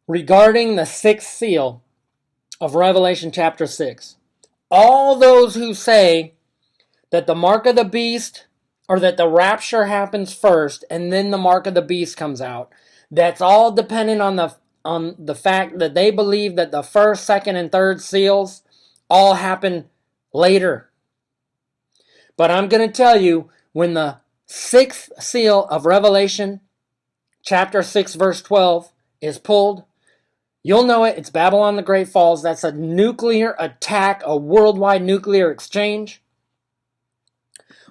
regarding the sixth seal of Revelation chapter 6. All those who say that the mark of the beast, or that the rapture happens first and then the mark of the beast comes out, that's all dependent on the fact that they believe that the first, second, and third seals all happen later. But I'm going to tell you, when the sixth seal of Revelation chapter 6 verse 12 is pulled, you'll know it. It's Babylon the Great falls. That's a nuclear attack, a worldwide nuclear exchange.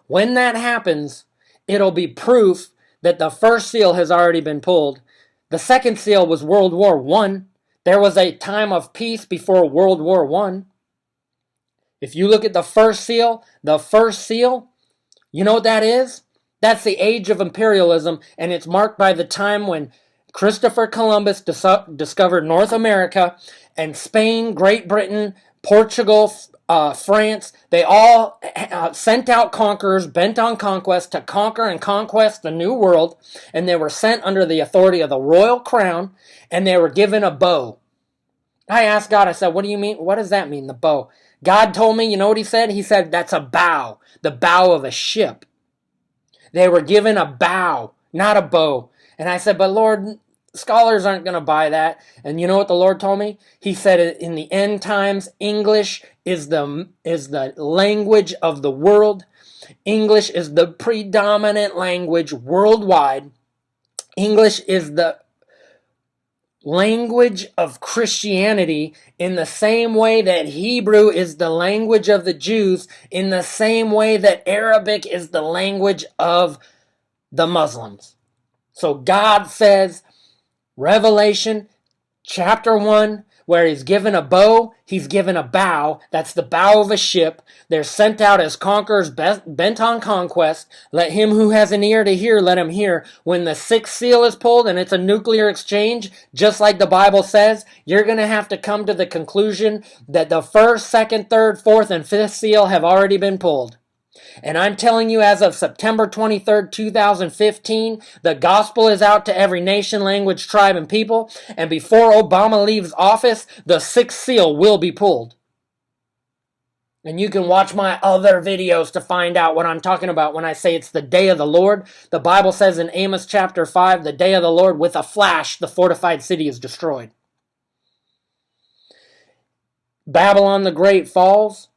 When that happens, it'll be proof that the first seal has already been pulled. The second seal was World War I. There was a time of peace before World War I. If you look at the first seal, you know what that is? That's the age of imperialism, and it's marked by the time when Christopher Columbus discovered North America, and Spain, Great Britain, Portugal, France, they all sent out conquerors bent on conquest to conquer and conquest the new world, and they were sent under the authority of the royal crown, and they were given a bow. I asked God, I said, what do you mean? What does that mean, the bow? God told me, you know what he said? He said, that's a bow, the bow of a ship. They were given a bow, not a bow. And I said, but Lord, scholars aren't going to buy that. And you know what the Lord told me? He said, in the end times, English is the language of the world. English is the predominant language worldwide. English is the language of Christianity, in the same way that Hebrew is the language of the Jews, in the same way that Arabic is the language of the Muslims. So God says, Revelation chapter 1, where he's given a bow, he's given a bow. That's the bow of a ship. They're sent out as conquerors bent on conquest. Let him who has an ear to hear, let him hear. When the sixth seal is pulled and it's a nuclear exchange, just like the Bible says, you're going to have to come to the conclusion that the first, second, third, fourth, and fifth seal have already been pulled. And I'm telling you, as of September 23rd, 2015, the gospel is out to every nation, language, tribe, and people. And before Obama leaves office, the sixth seal will be pulled. And you can watch my other videos to find out what I'm talking about when I say it's the day of the Lord. The Bible says in Amos chapter 5, the day of the Lord, with a flash, the fortified city is destroyed. Babylon the Great falls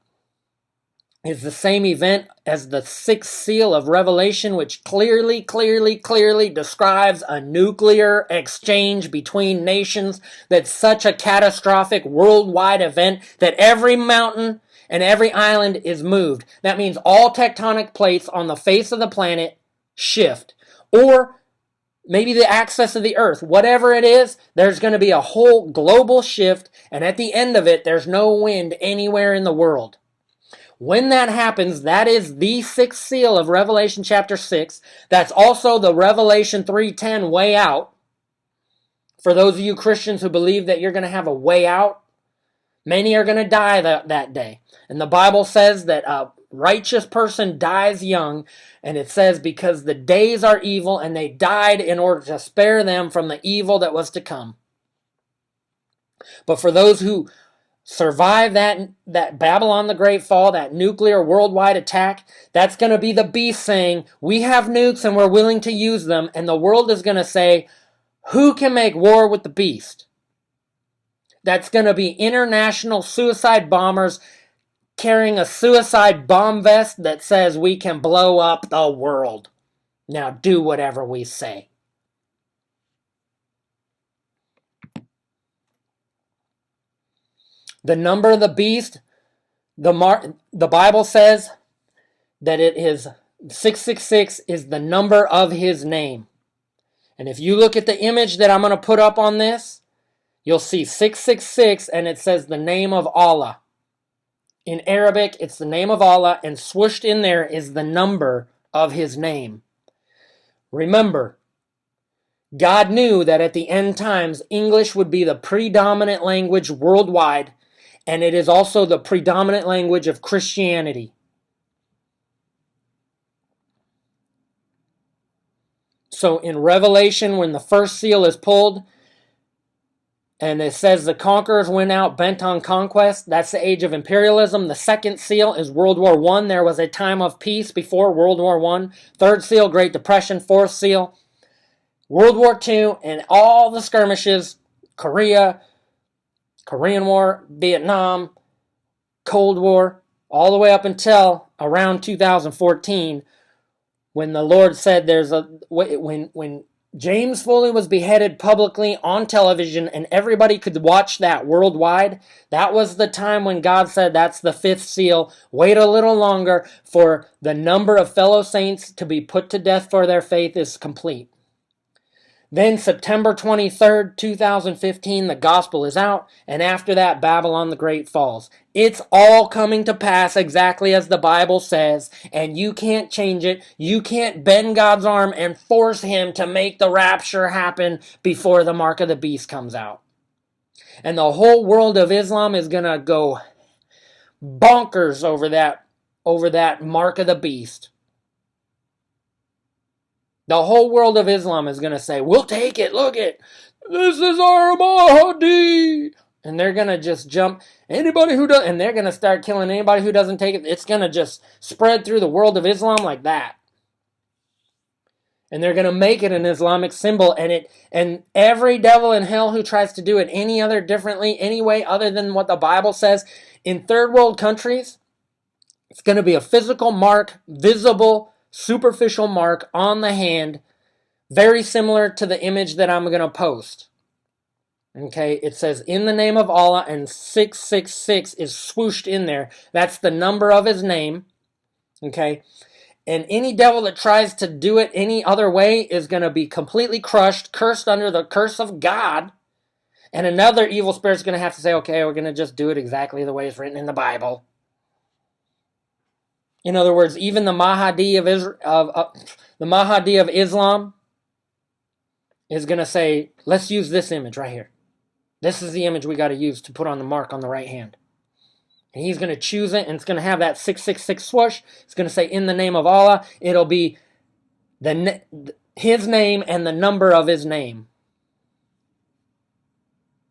is the same event as the sixth seal of Revelation, which clearly describes a nuclear exchange between nations. That's such a catastrophic worldwide event that every mountain and every island is moved. That means all tectonic plates on the face of the planet shift. Or maybe the axis of the earth. Whatever it is, there's going to be a whole global shift, and at the end of it, there's no wind anywhere in the world. When that happens, that is the sixth seal of Revelation chapter 6. That's also the Revelation 3:10 way out. For those of you Christians who believe that you're going to have a way out, many are going to die that day. And the Bible says that a righteous person dies young, and it says because the days are evil, and they died in order to spare them from the evil that was to come. But for those who survive that Babylon the Great fall, that nuclear worldwide attack, that's going to be the beast saying, we have nukes and we're willing to use them. And the world is going to say, who can make war with the beast? That's going to be international suicide bombers carrying a suicide bomb vest that says we can blow up the world. Now do whatever we say. The number of the beast, the Bible says that it is 666 is the number of his name. And if you look at the image that I'm going to put up on this, you'll see 666, and it says the name of Allah. In Arabic, it's the name of Allah, and swooshed in there is the number of his name. Remember, God knew that at the end times, English would be the predominant language worldwide, and it is also the predominant language of Christianity. So in Revelation, when the first seal is pulled, And it says the conquerors went out bent on conquest. That's the age of imperialism. The second seal is World War I. There was a time of peace before World War I. Third seal, Great Depression. Fourth seal, World War II, and all the skirmishes, Korea, Korean War, Vietnam, Cold War, all the way up until around 2014, when the Lord said when James Foley was beheaded publicly on television and everybody could watch that worldwide, that was the time when God said that's the fifth seal. Wait a little longer, for the number of fellow saints to be put to death for their faith is complete. Then September 23rd, 2015, the gospel is out, and after that, Babylon the Great falls. It's all coming to pass exactly as the Bible says, and you can't change it. You can't bend God's arm and force him to make the rapture happen before the mark of the beast comes out. And the whole world of Islam is going to go bonkers over that mark of the beast. The whole world of Islam is going to say, we'll take it, look it, this is our Mahdi. And they're going to just jump, anybody who does, and they're going to start killing anybody who doesn't take it. It's going to just spread through the world of Islam like that. And they're going to make it an Islamic symbol, and every devil in hell who tries to do it any other differently, any way other than what the Bible says, in third world countries, it's going to be a physical mark, visible, superficial mark on the hand, very similar to the image that I'm going to post. Okay, it says in the name of Allah, and 666 is swooshed in there. That's the number of his name. Okay, and any devil that tries to do it any other way is going to be completely crushed, cursed under the curse of God. And another evil spirit is going to have to say, okay, we're going to just do it exactly the way it's written in the Bible. In other words, even the Mahdi of Islam is going to say, let's use this image right here. This is the image we got to use to put on the mark on the right hand. And he's going to choose it, and it's going to have that 666 swoosh. It's going to say, in the name of Allah. It'll be his name and the number of his name.